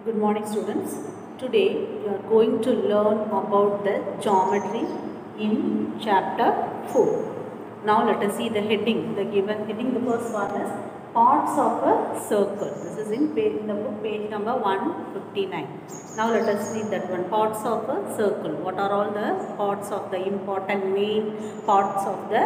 Good morning, students. Today we are going to learn about the geometry in chapter 4. Now let us see the heading. The given heading, the first one is parts of a circle. This is in the book page number 159. Now let us read that one. Parts of a circle. What are all the parts of the important main parts of the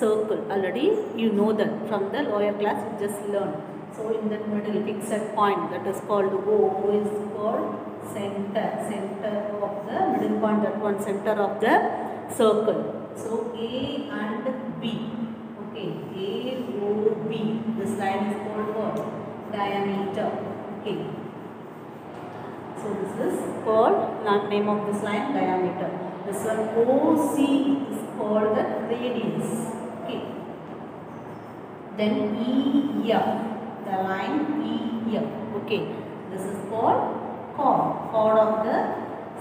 circle? Already you know that from the lower class you just learned. So in that middle fixed point, that is called O. O is called center of the middle point, that one center of the circle. So A and B. Okay, A, O, B. This line is called what? Diameter. Okay. So this is called, name of this line, diameter. This one OC is called the radius. Okay. Then EF. The line EF. Okay, this is called chord of the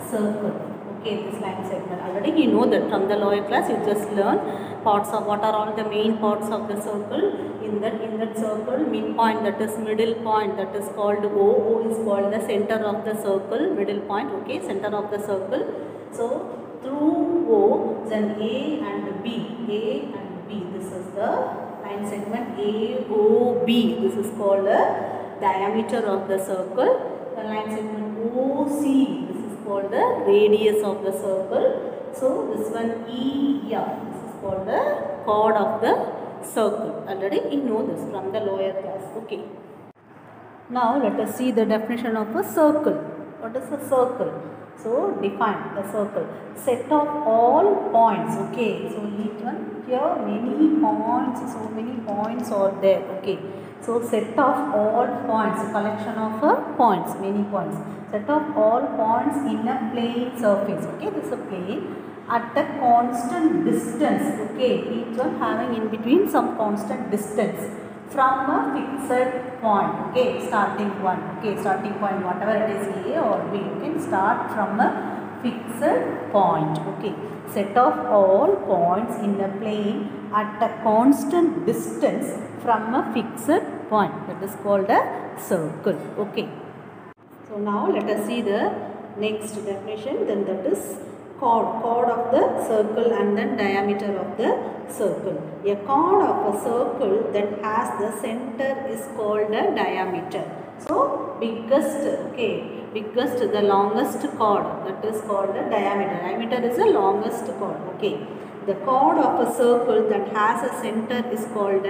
circle. Okay, this line segment. Already you know that from the lower class you just learn parts of what are all the main parts of the circle. In that circle, midpoint, that is middle point, that is called O. O is called the center of the circle, middle point. Okay, center of the circle. So through O, then A and B. A and B. This is the line segment AOB. This is called the diameter of the circle. The line segment OC. This is called the radius of the circle. So this one EF. This is called the chord of the circle. Already you know this from the lower class. Okay. Now let us see the definition of a circle. What is a circle? So define the circle. Set of all points. Okay. So each one here many points. So many points are there. Okay. So set of all points. Collection of points. Many points. Set of all points in a plane surface. Okay. This is a plane at a constant distance. Okay. Each one having in between some constant distance from a fixed point. Okay, starting one. Okay, starting point, whatever it is, A or B, you can start from a fixed point. Okay, set of all points in a plane at a constant distance from a fixed point. That is called a circle. Okay. So now let us see the next definition. Then that is chord of the circle and then diameter of the circle. A chord of a circle that has the center is called a diameter. So biggest, the longest chord, that is called a diameter. Diameter is the longest chord. Okay. The chord of a circle that has a center is called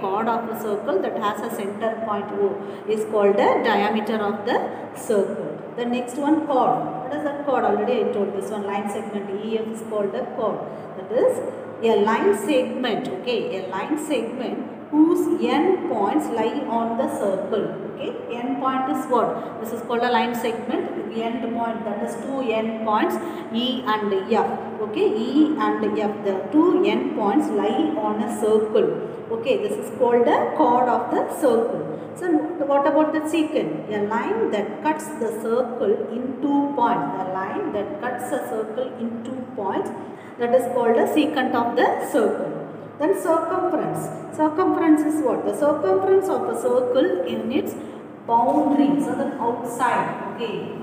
chord of a circle that has a center point O is called the diameter of the circle. The next one, chord. What is that chord? Already I told this one, line segment EF is called a chord. That is a line segment. Okay, a line segment whose end points lie on the circle. Okay, end point is what? This is called a line segment. The end point, that is two end points E and F. Okay, E and F, the two end points lie on a circle. Okay, this is called the chord of the circle. So what about the secant? A line that cuts the circle in 2 points. A line that cuts a circle in 2 points, that is called the secant of the circle. Then circumference. Circumference is what? The circumference of a circle in its boundary. So the outside. Okay.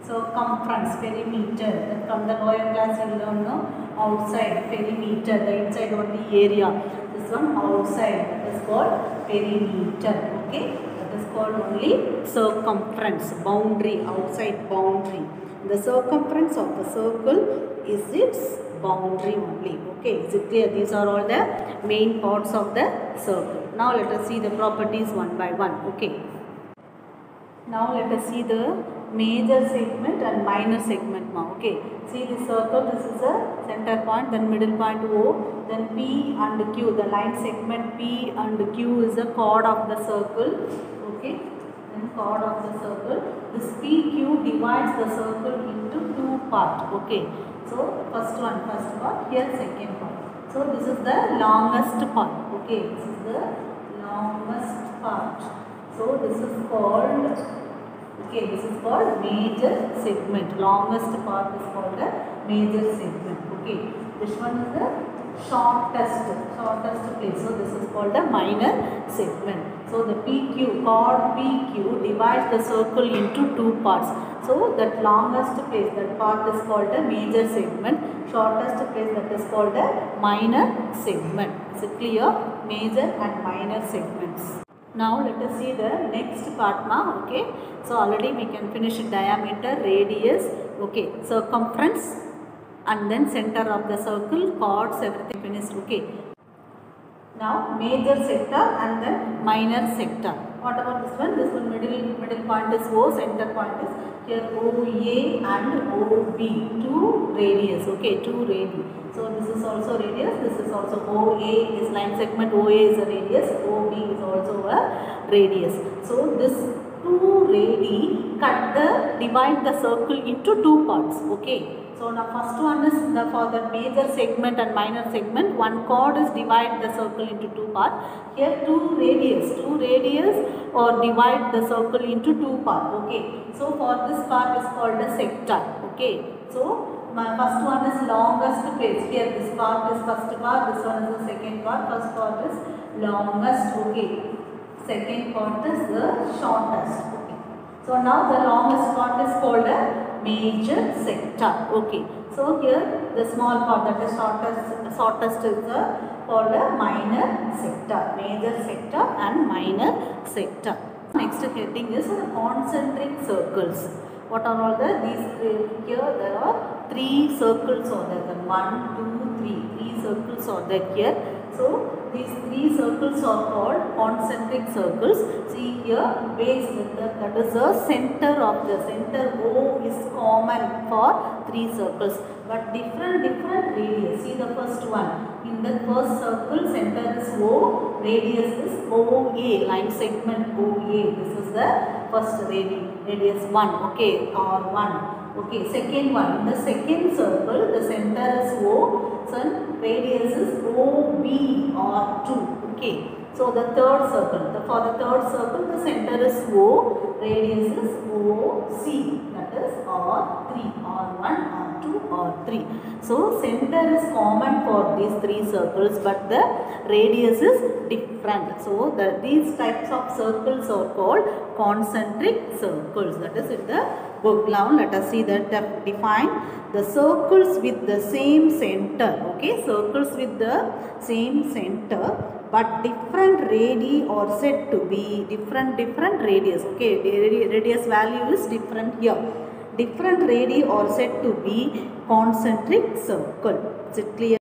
Circumference, perimeter. From the lower class you learn no? Outside, perimeter. The inside only area. This one outside. That is called perimeter. Okay. That is called only circumference. Boundary. Outside boundary. The circumference of a circle is its boundary only. Okay, is it clear? These are all the main parts of the circle. Now let us see the properties one by one. Okay. Now let us see the major segment and minor segment now. Okay. See the circle, this is a center point, then middle point O, then P and Q. The line segment P and Q is a chord of the circle. Okay. Then chord of the circle. This PQ divides the circle into two parts. Okay. So first part, here second part. So this is the longest part. Okay, this is the longest part. So this is called, this is called major segment. Longest part is called the major segment. Okay, this one is the shortest place. So this is called the minor segment. So the PQ, chord PQ divides the circle into two parts. So that longest place, that part is called the major segment. Shortest place, that is called the minor segment. Is it clear? Major and minor segments. Now let us see the next part now. Okay. So already we can finish diameter, radius, okay, circumference, and then center of the circle, chords, everything finished. Okay. Now major sector and then minor sector. What about this one? This one middle point is O, center point is here OA and OB. Two radius. Okay, two radii. So this is also radius. This is also OA is line segment. OA is a radius. OB is also a radius. So this two radii divide the circle into two parts. Okay. So now first one is for the major segment and minor segment. One chord is divide the circle into two parts. Here two radius or divide the circle into two parts. Okay. So for this part is called the sector. Okay. So my first one is longest place. Here this part is first part. This one is the second part. First part is longest. Okay. Second part is the shortest. Okay. So now the longest part is called a major sector. Okay. So here the small part, that is shortest is called a minor sector. Major sector and minor sector. Next heading is concentric circles. What are all here there are three circles are there. 1, 2, 3. Three circles are there here. So these three circles are called concentric circles. See here, base that is the center of the center. O is common for three circles, but different radius. See the first one. In the first circle, center is O, radius is OA, line segment OA. This is the first radius 1. Okay, or 1. Okay, second one. In the second circle, the center is O, so radius is OB or 2. Okay. So the third circle, for the third circle, the center is O, radius is OC, that is or 3, or 1, or 2, or 3. So center is common for these three circles, but the radius is different. So these types of circles are called concentric circles. That is in the book. Now let us see that define the circles with the same center. Okay, circles with the same center, but different radii are said to be different radius. Okay, radius value is different here. Different radii are said to be concentric circle. Is it clear?